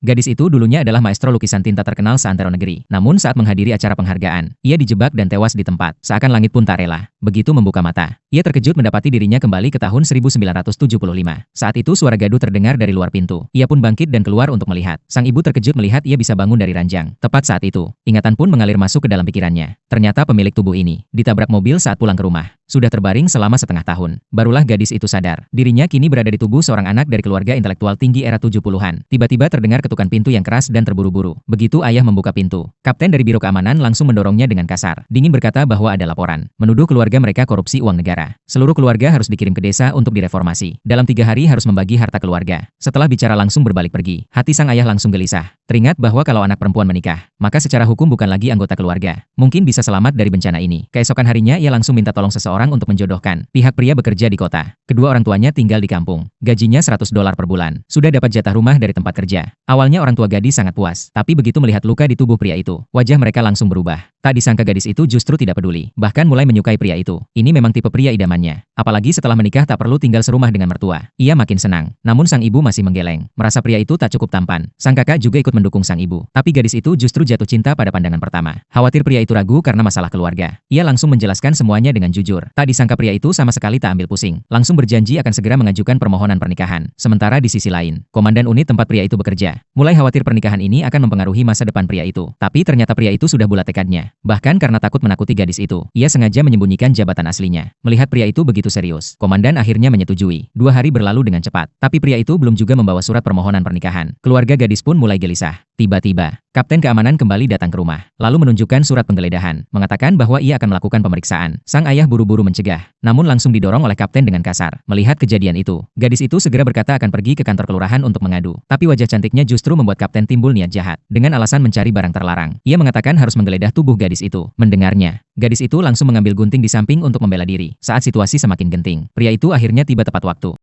Gadis itu dulunya adalah maestro lukisan tinta terkenal seantero negeri. Namun saat menghadiri acara penghargaan, ia dijebak dan tewas di tempat. Seakan langit pun tak rela. Begitu membuka mata, ia terkejut mendapati dirinya kembali ke tahun 1975. Saat itu suara gaduh terdengar dari luar pintu. Ia pun bangkit dan keluar untuk melihat. Sang ibu terkejut melihat ia bisa bangun dari ranjang. Tepat saat itu, ingatan pun mengalir masuk ke dalam pikirannya. Ternyata pemilik tubuh ini ditabrak mobil saat pulang ke rumah. Sudah terbaring selama setengah tahun. Barulah gadis itu sadar. Dirinya kini berada di tubuh seorang anak dari keluarga intelektual tinggi era 70-an. Tiba-tiba terdengar ketukan pintu yang keras dan terburu-buru. Begitu ayah membuka pintu, kapten dari Biro Keamanan langsung mendorongnya dengan kasar. Dingin berkata bahwa ada laporan. Menuduh keluarga mereka korupsi uang negara. Seluruh keluarga harus dikirim ke desa untuk direformasi. Dalam 3 hari harus membagi harta keluarga. Setelah bicara langsung berbalik pergi. Hati sang ayah langsung gelisah. Teringat bahwa kalau anak perempuan menikah, maka secara hukum bukan lagi anggota keluarga. Mungkin bisa selamat dari bencana ini. Keesokan harinya ia langsung minta tolong seseorang untuk menjodohkan. Pihak pria bekerja di kota. Kedua orang tuanya tinggal di kampung. Gajinya $100 per bulan. Sudah dapat jatah rumah dari tempat kerja. Awalnya orang tua gadis sangat puas. Tapi begitu melihat luka di tubuh pria itu, wajah mereka langsung berubah. Tak disangka gadis itu justru tidak peduli. Bahkan mulai menyukai pria itu. Ini memang tipe pria idamannya. Apalagi setelah menikah tak perlu tinggal serumah dengan mertua. Ia makin senang. Namun sang ibu masih menggeleng. Merasa pria itu tak cukup tampan. Sang kakak juga ikut mendukung sang ibu. Tapi gadis itu justru jatuh cinta pada pandangan pertama. Khawatir pria itu ragu karena masalah keluarga. Ia langsung menjelaskan semuanya dengan jujur. Tak disangka pria itu sama sekali tak ambil pusing. Langsung berjanji akan segera mengajukan permohonan pernikahan. Sementara di sisi lain, komandan unit tempat pria itu bekerja mulai khawatir pernikahan ini akan mempengaruhi masa depan pria itu. Tapi ternyata pria itu sudah bulat tekadnya. Bahkan karena takut menakuti gadis itu, ia sengaja menyembunyikan jabatan aslinya. Melihat pria itu begitu serius, komandan akhirnya menyetujui. 2 hari berlalu dengan cepat. Tapi pria itu belum juga membawa surat permohonan pernikahan. Keluarga gadis pun mulai gelisah. Tiba-tiba, kapten keamanan kembali datang ke rumah, lalu menunjukkan surat penggeledahan, mengatakan bahwa ia akan melakukan pemeriksaan. Sang ayah buru-buru mencegah, namun langsung didorong oleh kapten dengan kasar. Melihat kejadian itu, gadis itu segera berkata akan pergi ke kantor kelurahan untuk mengadu. Tapi wajah cantiknya justru membuat kapten timbul niat jahat. Dengan alasan mencari barang terlarang, ia mengatakan harus menggeledah tubuh gadis itu. Mendengarnya, gadis itu langsung mengambil gunting di samping untuk membela diri. Saat situasi semakin genting, pria itu akhirnya tiba tepat waktu.